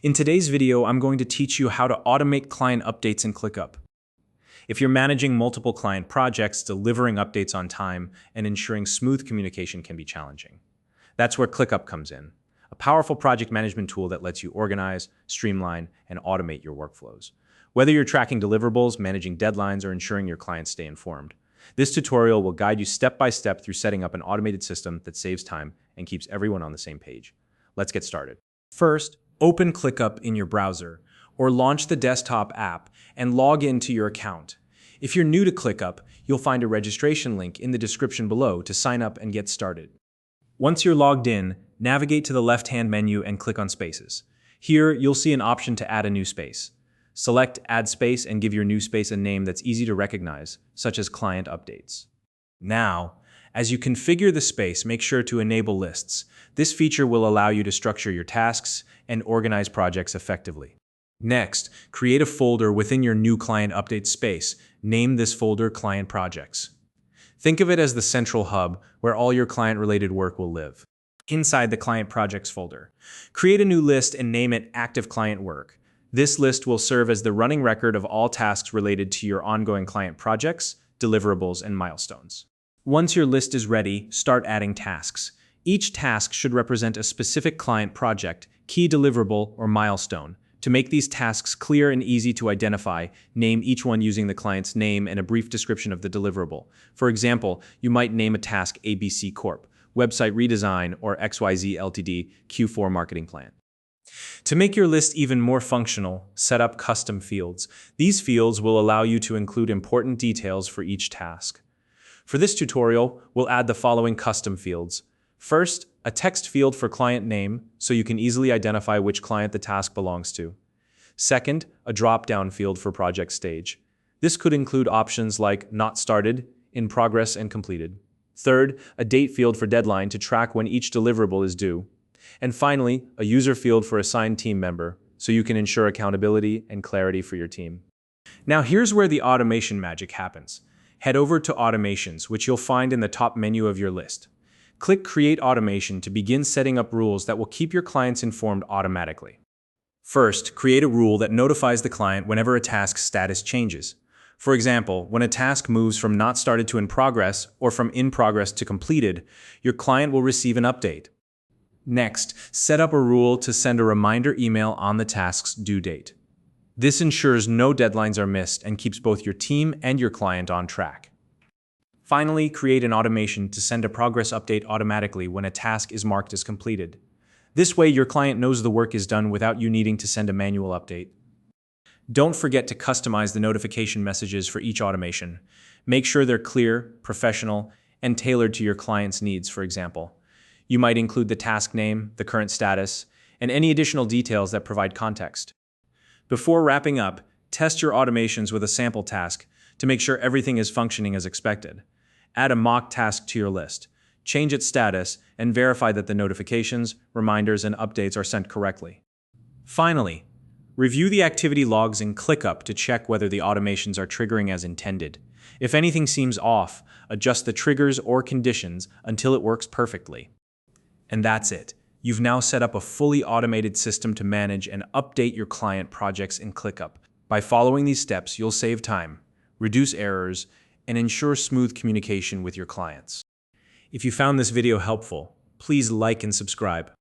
In today's video, I'm going to teach you how to automate client updates in ClickUp. If you're managing multiple client projects, delivering updates on time and ensuring smooth communication can be challenging. That's where ClickUp comes in, a powerful project management tool that lets you organize, streamline, and automate your workflows. Whether you're tracking deliverables, managing deadlines, or ensuring your clients stay informed, this tutorial will guide you step by step through setting up an automated system that saves time and keeps everyone on the same page. Let's get started. First, open ClickUp in your browser or launch the desktop app and log into your account. If you're new to ClickUp, you'll find a registration link in the description below to sign up and get started. Once you're logged in, navigate to the left-hand menu and click on Spaces. Here, you'll see an option to add a new space. Select Add Space and give your new space a name that's easy to recognize, such as Client Updates. Now, as you configure the space, make sure to enable lists. This feature will allow you to structure your tasks and organize projects effectively. Next, create a folder within your new Client Update space. Name this folder Client Projects. Think of it as the central hub where all your client-related work will live. Inside the Client Projects folder, create a new list and name it Active Client Work. This list will serve as the running record of all tasks related to your ongoing client projects, deliverables, and milestones. Once your list is ready, start adding tasks. Each task should represent a specific client project, key deliverable, or milestone. To make these tasks clear and easy to identify, name each one using the client's name and a brief description of the deliverable. For example, you might name a task ABC Corp, Website Redesign, or XYZ Ltd, Q4 Marketing Plan. To make your list even more functional, set up custom fields. These fields will allow you to include important details for each task. For this tutorial, we'll add the following custom fields. First, a text field for client name, so you can easily identify which client the task belongs to. Second, a drop-down field for project stage. This could include options like Not Started, In Progress, and Completed. Third, a date field for deadline to track when each deliverable is due. And finally, a user field for assigned team member, so you can ensure accountability and clarity for your team. Now here's where the automation magic happens. Head over to Automations, which you'll find in the top menu of your list. Click Create Automation to begin setting up rules that will keep your clients informed automatically. First, create a rule that notifies the client whenever a task's status changes. For example, when a task moves from Not Started to In Progress or from In Progress to Completed, your client will receive an update. Next, set up a rule to send a reminder email on the task's due date. This ensures no deadlines are missed and keeps both your team and your client on track. Finally, create an automation to send a progress update automatically when a task is marked as completed. This way, your client knows the work is done without you needing to send a manual update. Don't forget to customize the notification messages for each automation. Make sure they're clear, professional, and tailored to your client's needs, for example. You might include the task name, the current status, and any additional details that provide context. Before wrapping up, test your automations with a sample task to make sure everything is functioning as expected. Add a mock task to your list, change its status, and verify that the notifications, reminders, and updates are sent correctly. Finally, review the activity logs in ClickUp to check whether the automations are triggering as intended. If anything seems off, adjust the triggers or conditions until it works perfectly. And that's it. You've now set up a fully automated system to manage and update your client projects in ClickUp. By following these steps, you'll save time, reduce errors, and ensure smooth communication with your clients. If you found this video helpful, please like and subscribe.